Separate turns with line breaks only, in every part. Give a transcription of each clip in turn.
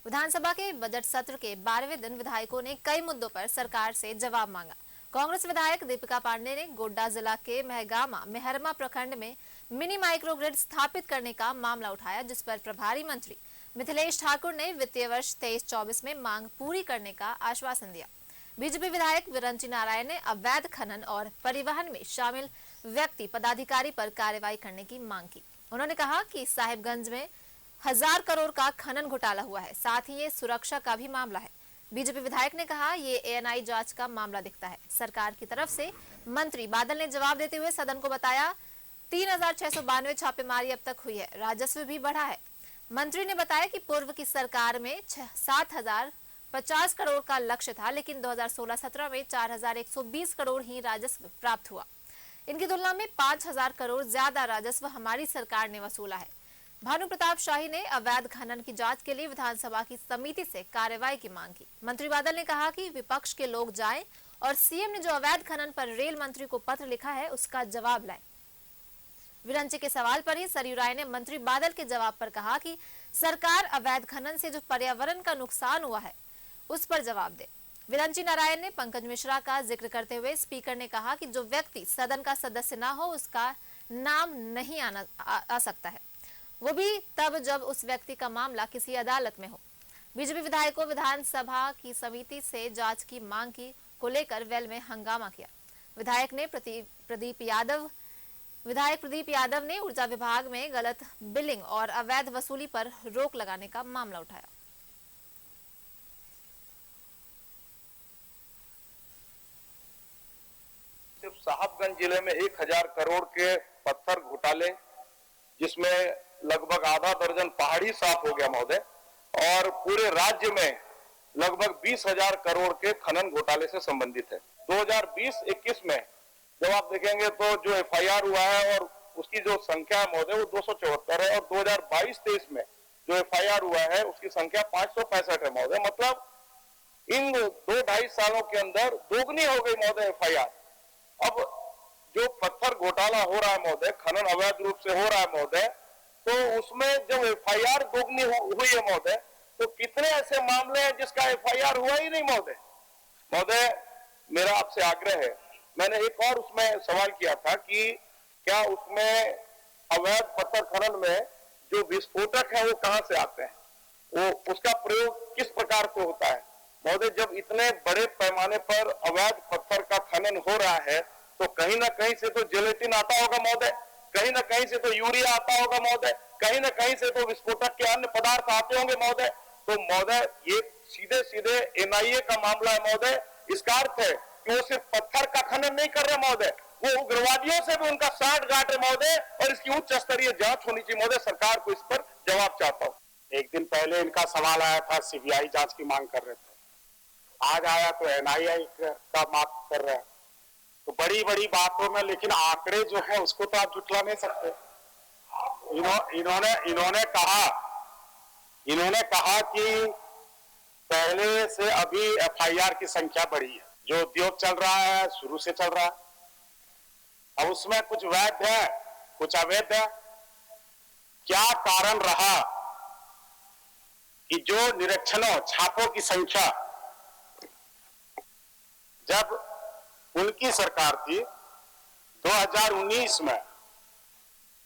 विधानसभा के बजट सत्र के 12वें दिन विधायकों ने कई मुद्दों पर सरकार से जवाब मांगा। कांग्रेस विधायक दीपिका पांडे ने गोड्डा जिला के महगामा मेहरमा प्रखंड में मिनी माइक्रो ग्रिड स्थापित करने का मामला उठाया, जिस पर प्रभारी मंत्री मिथिलेश ठाकुर ने वित्तीय वर्ष 23-24 में मांग पूरी करने का आश्वासन दिया। बीजेपी विधायक विरंची नारायण ने अवैध खनन और परिवहन में शामिल व्यक्ति पदाधिकारी पर कार्रवाई करने की मांग की। उन्होंने कहा कि साहिबगंज में 1000 करोड़ का खनन घोटाला हुआ है, साथ ही ये सुरक्षा का भी मामला है। बीजेपी विधायक ने कहा ये एएनआई जांच का मामला दिखता है। सरकार की तरफ से मंत्री बादल ने जवाब देते हुए सदन को बताया 3692 छापेमारी अब तक हुई है, राजस्व भी बढ़ा है। मंत्री ने बताया कि पूर्व की सरकार में 7050 करोड़ का लक्ष्य था, लेकिन 2016-17 में 4120 करोड़ ही राजस्व प्राप्त हुआ। इनकी तुलना में 5000 करोड़ ज्यादा राजस्व हमारी सरकार ने वसूला है। भानु प्रताप शाही ने अवैध खनन की जांच के लिए विधानसभा की समिति से कार्रवाई की मांग की। मंत्री बादल ने कहा कि विपक्ष के लोग जाएं और सीएम ने जो अवैध खनन पर रेल मंत्री को पत्र लिखा है उसका जवाब लाएं। विरंची के सवाल पर ही सरयू राय ने मंत्री बादल के जवाब पर कहा कि सरकार अवैध खनन से जो पर्यावरण का नुकसान हुआ है उस पर जवाब दे। विरंची नारायण ने पंकज मिश्रा का जिक्र करते हुए स्पीकर ने कहा कि जो व्यक्ति सदन का सदस्य ना हो उसका नाम नहीं आ सकता है, वो भी तब जब उस व्यक्ति का मामला किसी अदालत में हो। बीजेपी विधायकों विधानसभा की समिति से जांच की मांग की को लेकर वेल में हंगामा किया। विधायक प्रदीप यादव ने ऊर्जा विभाग में गलत बिलिंग और अवैध वसूली पर रोक लगाने का मामला उठाया।
सिर्फ साहबगंज जिले में 1000 करोड़ के पत्थर घोटाले, जिसमें लगभग आधा दर्जन पहाड़ी साफ हो गया महोदय, और पूरे राज्य में लगभग 20,000 करोड़ के खनन घोटाले से संबंधित है। 2020-21 में जब आप देखेंगे तो जो एफआईआर हुआ है और उसकी जो संख्या है महोदय वो 274 है, और 2022-23 में जो एफआईआर हुआ है उसकी संख्या 565 है महोदय। मतलब इन 2-2.5 सालों के अंदर दोगुनी हो गई महोदय एफआईआर। अब जो पत्थर घोटाला हो रहा है महोदय, खनन अवैध रूप से हो रहा है महोदय, तो उसमें जब एफआईआर दोगुनी हुई है महोदय, तो कितने ऐसे मामले हैं जिसका एफआईआर हुआ ही नहीं महोदय। महोदय, मेरा आपसे आग्रह है, मैंने एक और उसमें सवाल किया था कि क्या उसमें अवैध पत्थर खनन में जो विस्फोटक है वो कहां से आते हैं, वो उसका प्रयोग किस प्रकार से होता है महोदय। जब इतने बड़े पैमाने पर अवैध पत्थर का खनन हो रहा है तो कहीं ना कहीं से तो जेलेटिन आता होगा महोदय, कहीं ना कहीं से तो यूरिया आता होगा महोदय, कहीं ना कहीं से तो विस्फोटक के अन्य पदार्थ आते होंगे महोदय। तो महोदय ये सीधे सीधे एनआईए का मामला है महोदय। इसका अर्थ है कि वो सिर्फ पत्थर का खनन नहीं कर रहे महोदय, वो उग्रवादियों से भी उनका साठ गांठ है महोदय, और इसकी उच्च स्तरीय जांच होनी चाहिए महोदय। सरकार को इस पर जवाब चाहता हूँ।
एक दिन पहले इनका सवाल आया था, सीबीआई जांच की मांग कर रहे थे, आज आया तो एनआईए का मांग कर रहे हैं। तो बड़ी बड़ी बातों में, लेकिन आंकड़े जो है उसको तो आप जुटला नहीं सकते। इन्होंने कहा कि पहले से अभी एफआईआर की संख्या बढ़ी है। जो उद्योग चल रहा है शुरू से चल रहा है, अब उसमें कुछ वैध है कुछ अवैध है। क्या कारण रहा कि जो निरीक्षणों छापों की संख्या जब उनकी सरकार थी 2019 में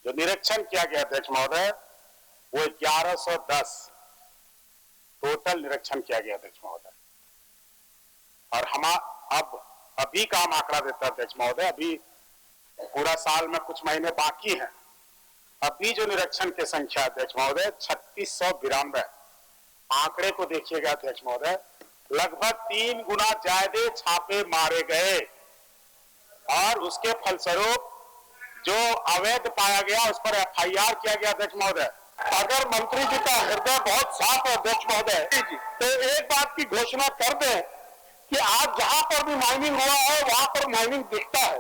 जो निरीक्षण किया गया अध्यक्ष महोदय वो 1110 टोटल निरीक्षण किया गया अध्यक्ष महोदय, और हम अब अभी का हम आंकड़ा देता अध्यक्ष महोदय, अभी पूरा साल में कुछ महीने बाकी हैं। अभी जो निरीक्षण की संख्या अध्यक्ष महोदय 3692, आंकड़े को देखिएगा अध्यक्ष महोदय, लगभग 3 गुना ज्यादा छापे मारे गए, और उसके फलस्वरूप जो अवैध पाया गया उस पर एफआईआर किया गया अध्यक्ष महोदय। अगर मंत्री जी का हृदय बहुत साफ है अध्यक्ष महोदय, तो एक बात की घोषणा कर दें कि आज जहां पर भी माइनिंग हुआ है वहां पर माइनिंग दिखता है।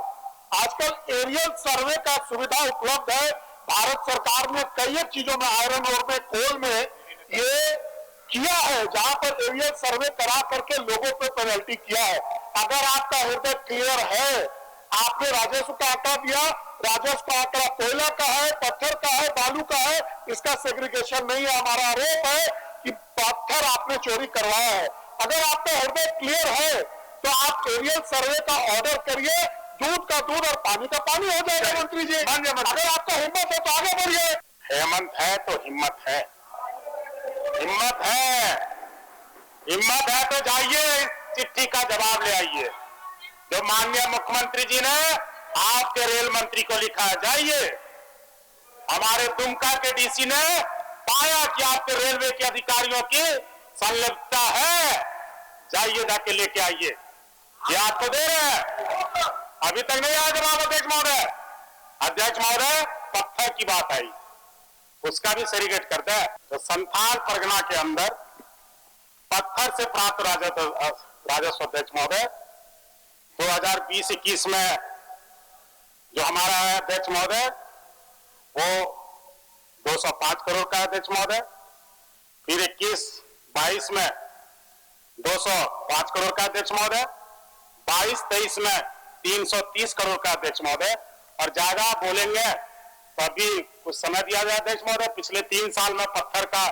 आजकल एरियल सर्वे का सुविधा उपलब्ध है। भारत सरकार ने कई चीजों में, आयरन ओर में, कोल में ये किया है, जहां पर एरियल सर्वे करा करके लोगों पे पेनल्टी किया है। अगर आपका हृदय क्लियर है, आपने राजस्व का आंकड़ा दिया, राजस्व का आंकड़ा कोयला का है, पत्थर का है, बालू का है, इसका सेग्रीगेशन नहीं है। हमारा आरोप है कि पत्थर आपने चोरी करवाया है। अगर आपका हृदय क्लियर है तो आप एरियल सर्वे का ऑर्डर करिए, दूध का दूध और पानी का पानी हो जाएगा मंत्री जी। अगर आपका हिम्मत है तो आगे बढ़िए। हेमंत है तो हिम्मत है, हिम्मत है, हिम्मत है तो जाइए चिट्ठी का जवाब ले आइए जो माननीय मुख्यमंत्री जी ने आपके रेल मंत्री को लिखा है। जाइए, हमारे दुमका के डीसी ने पाया कि आपके रेलवे के अधिकारियों की संलिप्तता है, जाइए जाके लेके आइए। ये आपको दे रहे हैं, अभी तक नहीं आया जवाब अध्यक्ष महोदय। अध्यक्ष महोदय, पत्थर की बात आई, उसका भी सेरीगेट करता है। तो संथाल परगना के अंदर पत्थर से प्राप्त राजस्व अध्यक्ष महोदय 2020-21 में जो हमारा है अध्यक्ष महोदय वो 205 करोड़ का अध्यक्ष महोदय, फिर 21-22 में 205 करोड़ का अध्यक्ष महोदय, 22-23 में 330 करोड़ का अध्यक्ष महोदय। और ज्यादा बोलेंगे तो अभी कुछ समय दिया जाए अध्यक्ष महोदय, पिछले 3 साल में पत्थर का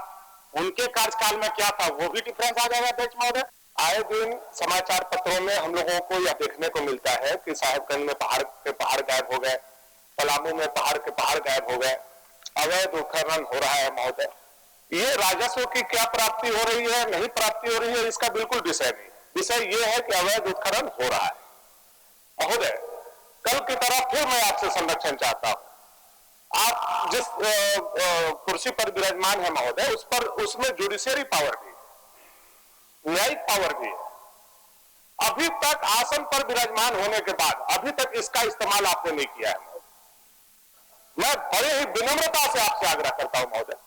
उनके कार्यकाल में क्या था वो भी डिफरेंस आ जाएगा अध्यक्ष महोदय। आए दिन समाचार पत्रों में हम लोगों को यह देखने को मिलता है कि साहेबगंज में पहाड़ के पहाड़ गायब हो गए, पलामू में पहाड़ के पहाड़ गायब हो गए, अवैध उत्खनन हो रहा है महोदय। ये राजस्व की क्या प्राप्ति हो रही है, नहीं प्राप्ति हो रही है, इसका बिल्कुल विषय नहीं। विषय ये है कि अवैध उत्खनन हो रहा है महोदय। कल की तरह फिर मैं आपसे संरक्षण चाहता हूं। आप जिस कुर्सी पर विराजमान है महोदय, उस पर उसमें जुडिशियरी पावर भी, न्यायिक पावर भी है। अभी तक आसन पर विराजमान होने के बाद अभी तक इसका इस्तेमाल आपने नहीं किया है। मैं बड़े ही विनम्रता से आपसे आग्रह करता हूं महोदय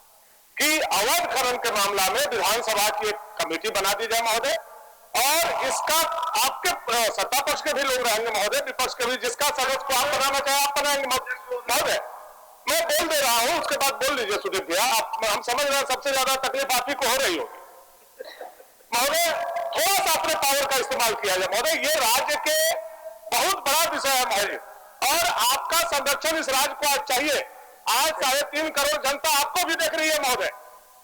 कि अवैध खनन के मामला में विधानसभा की एक कमेटी बना दी जाए महोदय, और इसका आपके सत्ता पक्ष के भी लोग रहेंगे महोदय, विपक्ष के भी, जिसका सदस्य को आप बनाना चाहे आप बनाएंगे महोदय। मैं बोल दे रहा हूं, उसके बाद बोल लीजिए सुदीप भैया। हम समझ रहे हैं सबसे ज्यादा तकलीफ आप ही को हो रही होगी महोदय। थोड़ा सा अपने पावर का इस्तेमाल किया जाए महोदय, ये राज्य के बहुत बड़ा विषय है महोदय, और आपका संरक्षण इस राज्य को आज चाहिए। आज 3.5 करोड़ जनता आपको भी देख रही है महोदय।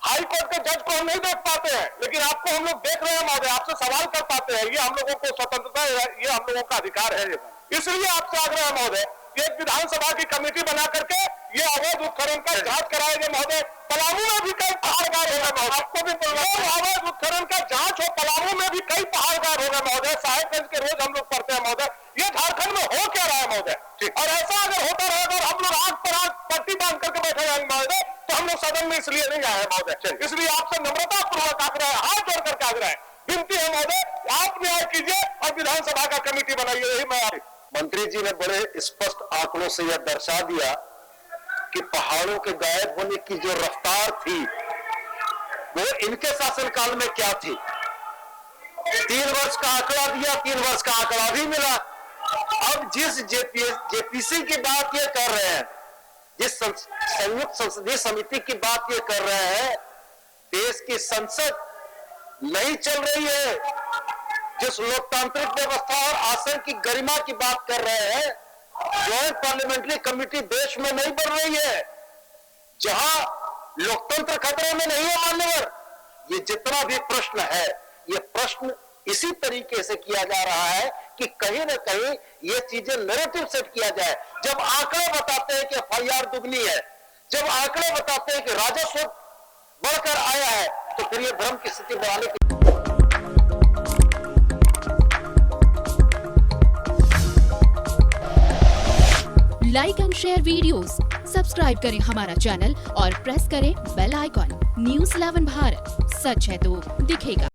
हाई कोर्ट के जज को हम नहीं देख पाते हैं, लेकिन आपको हम लोग देख रहे हैं महोदय, आपसे सवाल कर पाते हैं। ये हम लोगों को स्वतंत्रता है, ये हम लोगों का अधिकार है। इसलिए आपसे आग्रह है महोदय, एक विधानसभा की कमेटी बना करके ये अवैध उत्खनन का जांच कराएंगे महोदय। पलामू में भी कई पहाड़ गायब हो गए, आपको भी अवैध उत्खनन का जांच हो, पलामू में भी कई पहाड़ गायब हो गए महोदय। साहेबगंज के रोज हम लोग पढ़ते हैं महोदय, ये झारखंड में हो क्या रहा है महोदय। और ऐसा अगर होता रहेगा और हम लोग आंख पर आंख पट्टी बांध करके बैठे जाएंगे महोदय, तो हम लोग सदन में इसलिए नहीं आए महोदय। इसलिए आपसे नम्रता पूर्वक आग्रह है, हाथ जोड़ करके आग्रह है, विनती है महोदय, आप न्याय कीजिए और विधानसभा का कमेटी बनाइए। यही मैं मंत्री जी ने बड़े स्पष्ट आंकड़ों से यह दर्शा दिया कि पहाड़ों के गायब होने की जो रफ्तार थी वो इनके शासनकाल में क्या थी। 3 वर्ष का आंकड़ा दिया, 3 वर्ष का आंकड़ा भी मिला। अब जिस जेपीसी की बात ये कर रहे हैं, जिस संयुक्त संसदीय समिति की बात ये कर रहे हैं, देश की संसद नहीं चल रही है। जिस लोकतांत्रिक व्यवस्था और आसन की गरिमा की बात कर रहे हैं, ज्वाइंट पार्लियामेंट्री कमेटी देश में नहीं बन रही है, जहां लोकतंत्र खतरे में नहीं है मान्यवर। ये जितना भी प्रश्न है, ये प्रश्न इसी तरीके से किया जा रहा है कि कहीं ना कहीं ये चीजें नैरेटिव सेट किया जाए। जब आंकड़े बताते हैं कि FIR दुगनी है, जब आंकड़े बताते हैं कि राजस्व बढ़कर आया है, तो फिर ये भ्रम की स्थिति बढ़ाने की
like and share videos, subscribe करें हमारा चैनल और प्रेस करें बेल आइकॉन। News 11 भारत, सच है तो दिखेगा।